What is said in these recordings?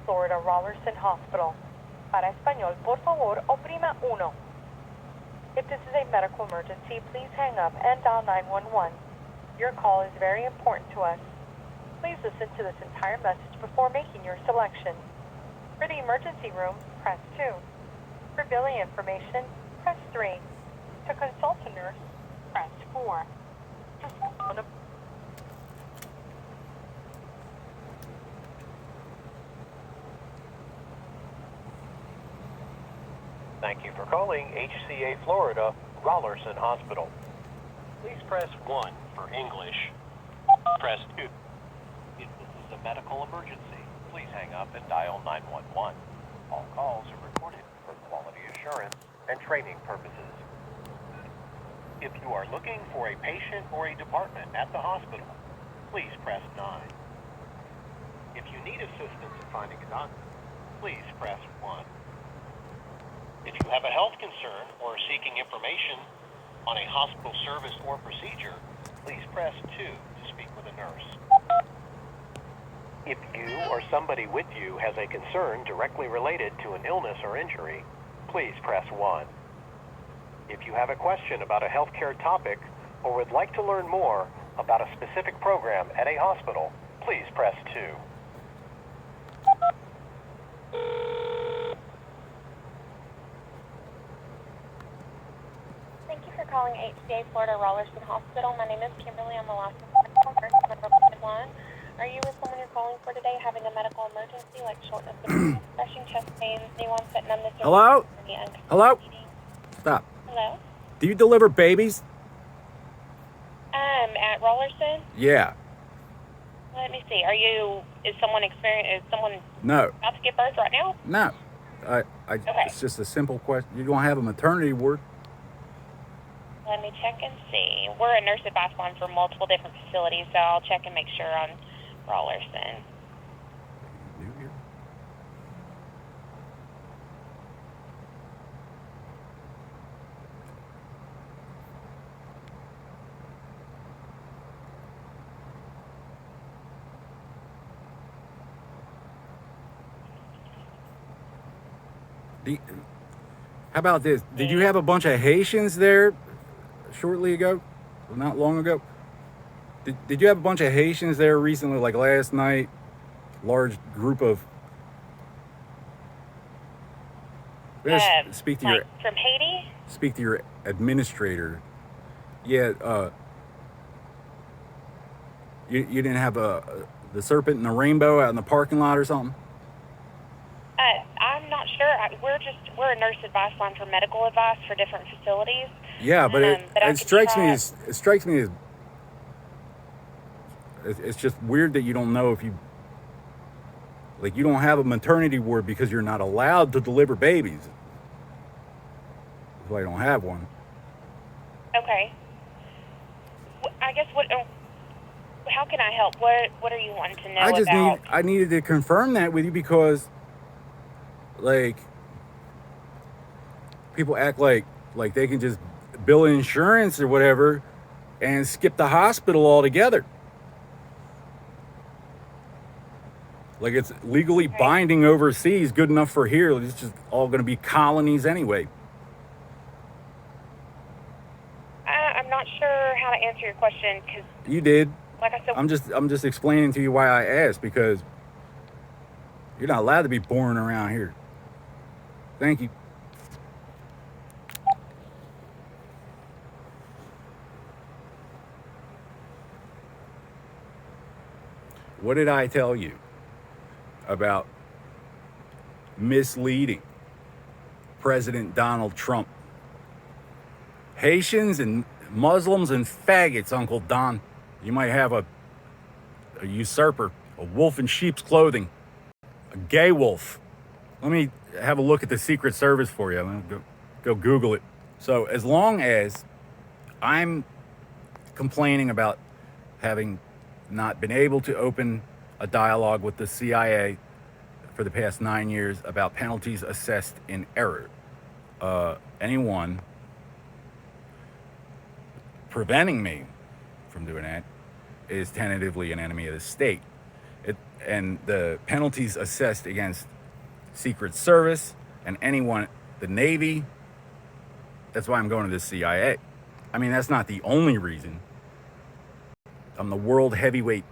Florida Rollerson Hospital. Para español, por favor, oprima uno. If this is a medical emergency, please hang up and dial 911. Your call is very important to us. Please listen to this entire message before making your selection. For the emergency room, press 2. For billing information, press 3. To consult a nurse, press 4. Thank you for calling HCA Florida Rollerson Hospital. Please press 1 for English. Press 2. If this is a medical emergency, please hang up and dial 911. All calls are recorded for quality assurance and training purposes. If you are looking for a patient or a department at the hospital, please press 9. If you need assistance in finding a doctor, please press 1. If you have a health concern or are seeking information on a hospital service or procedure, please press 2 to speak with a nurse. If you or somebody with you has a concern directly related to an illness or injury, please press 1. If you have a question about a healthcare topic or would like to learn more about a specific program at a hospital, please press 2. Thank you for calling HCA Florida Rollerson Hospital. My name is Kimberly. I'm the last line. Are you or someone you're calling for today having a medical emergency like shortness of breath, crushing chest pains, new onset numbness, or Hello? Hello? Stop. Hello? Do you deliver babies? At Rollerson? Yeah. Let me see. Is someone No. about to give birth right now? No. It's just a simple question. You don't have a maternity ward? Let me check and see. We're a nurse advice line for multiple different facilities, so I'll check and make sure on Rollerson. New here? How about this? Did you have a bunch of Haitians there shortly ago? Not long ago? Did you have a bunch of Haitians there recently, like last night? Large group of... Speak to your... From Haiti? Speak to your administrator. Yeah, you didn't have the serpent and the rainbow out in the parking lot or something? I'm not sure. We're a nurse advice line for medical advice for different facilities. Yeah, but it strikes me as it's just weird that you don't know if you don't have a maternity ward because you're not allowed to deliver babies. That's why I don't have one. Okay. I guess how can I help? What are you wanting to know I needed to confirm that with you because people act like they can just bill insurance or whatever and skip the hospital altogether. Like it's legally binding overseas, good enough for here. It's just all going to be colonies anyway. I'm not sure how to answer your question because you did. Like I said, I'm just explaining to you why I asked, because you're not allowed to be born around here. Thank you. What did I tell you about misleading President Donald Trump? Haitians and Muslims and faggots, Uncle Don. You might have a usurper, a wolf in sheep's clothing, a gay wolf. Let me have a look at the Secret Service for you. I'm gonna go Google it. So as long as I'm complaining about having not been able to open a dialogue with the CIA for the past 9 years about penalties assessed in error, anyone preventing me from doing that is tentatively an enemy of the state. And the penalties assessed against Secret Service and anyone, the Navy. That's why I'm going to the CIA. I mean, that's not the only reason. I'm the world heavyweight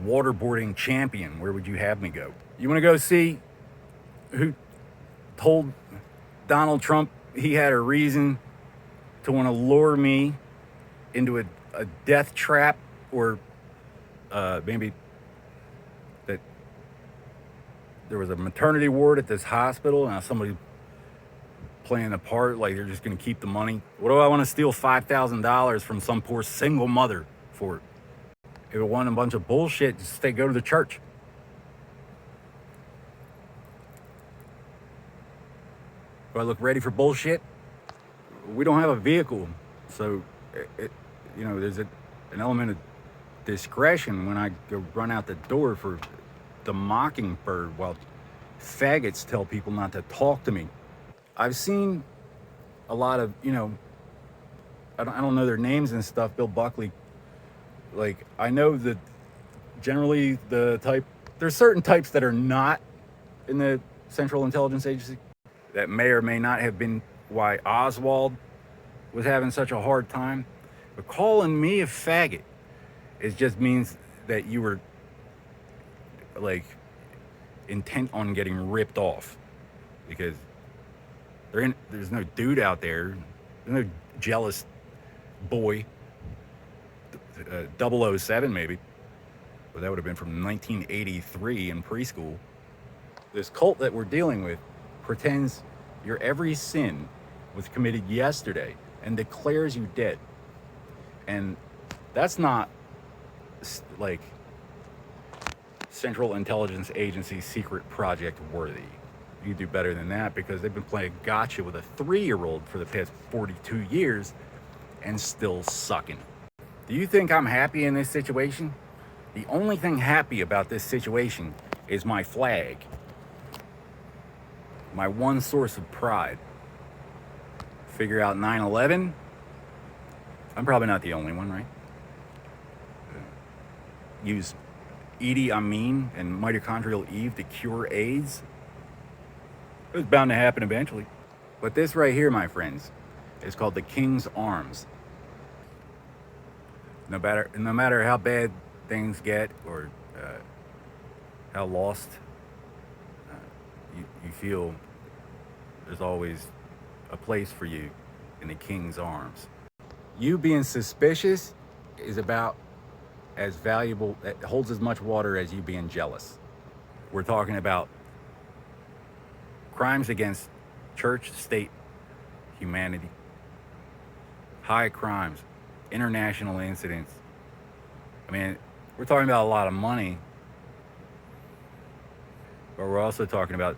waterboarding champion. Where would you have me go? You want to go see who told Donald Trump he had a reason to want to lure me into a death trap, or maybe that there was a maternity ward at this hospital and somebody playing a part like they're just going to keep the money? What do I want to steal $5,000 from some poor single mother for? If it wasn't a bunch of bullshit, just go to the church. Do I look ready for bullshit? We don't have a vehicle, so there's an element of discretion when I go run out the door for the Mockingbird while faggots tell people not to talk to me. I've seen a lot of, I don't know their names and stuff. Bill Buckley, like, I know that generally there's certain types that are not in the Central Intelligence Agency that may or may not have been why Oswald was having such a hard time. But calling me a faggot, it just means that you were, like, intent on getting ripped off. Because there's no dude out there, there's no jealous boy, 007 maybe, but that would have been from 1983 in preschool. This cult that we're dealing with pretends your every sin was committed yesterday and declares you dead. And that's not like Central Intelligence Agency secret project worthy. You do better than that, because they've been playing gotcha with a 3-year-old for the past 42 years and still sucking. Do you think I'm happy in this situation? The only thing happy about this situation is my flag. My one source of pride. Figure out 9/11? I'm probably not the only one, right? Use Idi Amin and mitochondrial Eve to cure AIDS? It was bound to happen eventually. But this right here, my friends, is called the King's Arms. No matter how bad things get, or how lost you feel, there's always a place for you in the King's Arms. You being suspicious is about as valuable, it holds as much water as you being jealous. We're talking about crimes against church, state, humanity, high crimes, international incidents. I mean, we're talking about a lot of money, but we're also talking about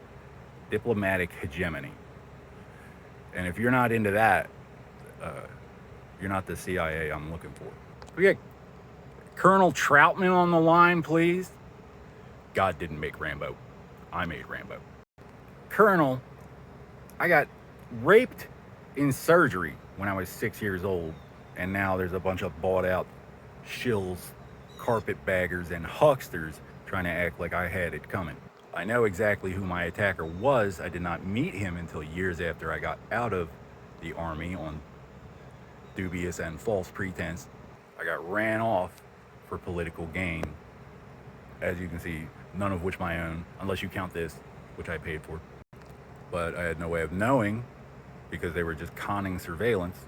diplomatic hegemony. And if you're not into that, you're not the CIA I'm looking for. We got Colonel Troutman on the line, please. God didn't make Rambo. I made Rambo. Colonel, I got raped in surgery when I was 6 years old, and now there's a bunch of bought out shills, carpetbaggers, and hucksters trying to act like I had it coming. I know exactly who my attacker was. I did not meet him until years after I got out of the Army on dubious and false pretense. I got ran off for political gain. As you can see, none of which my own, unless you count this, which I paid for. But I had no way of knowing, because they were just conning surveillance.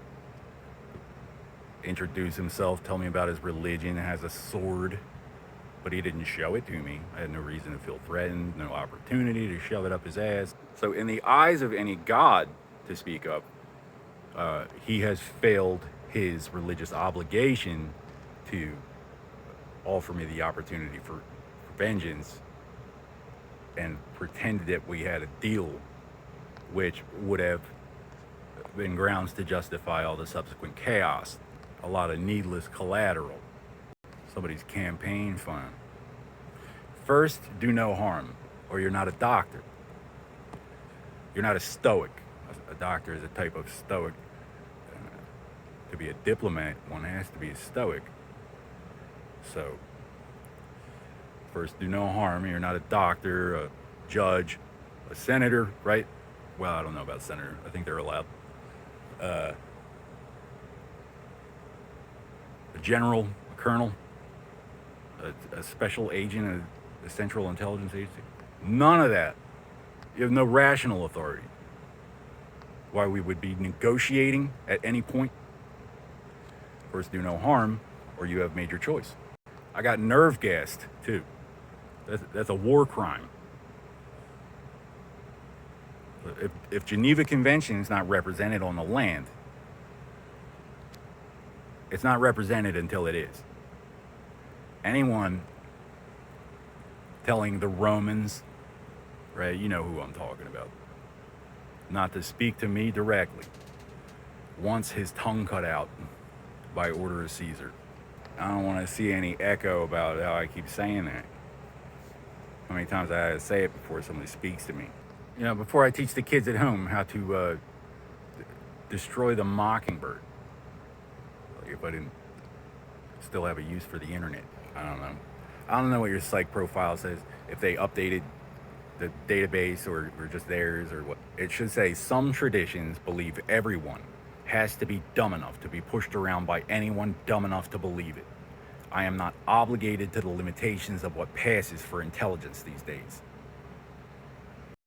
Introduce himself, tell me about his religion, has a sword, but he didn't show it to me. I had no reason to feel threatened, no opportunity to shove it up his ass. So in the eyes of any god to speak of, he has failed his religious obligation to offer me the opportunity for vengeance, and pretended that we had a deal, which would have been grounds to justify all the subsequent chaos. A lot of needless collateral. Somebody's campaign fund. First, do no harm, or you're not a doctor. You're not a stoic. A doctor is a type of stoic. To be a diplomat, one has to be a stoic. So, First, do no harm. You're not a doctor, a judge, a senator, right? Well, I don't know about senator. I think they're allowed. A general, a colonel, a special agent, a central intelligence agency. None of that. You have no rational authority. Why we would be negotiating at any point. First, do no harm, or you have made your choice. I got nerve gassed, too. That's a war crime. If Geneva Convention is not represented on the land, it's not represented until it is. Anyone telling the Romans, right, you know who I'm talking about, not to speak to me directly, wants his tongue cut out by order of Caesar. I don't want to see any echo about how I keep saying that. How many times I have to say it before somebody speaks to me. You know, before I teach the kids at home how to destroy the mockingbird. Like if I didn't still have a use for the internet. I don't know. I don't know what your psych profile says, if they updated the database or just theirs or what. It should say some traditions believe everyone has to be dumb enough to be pushed around by anyone dumb enough to believe it. I am not obligated to the limitations of what passes for intelligence these days.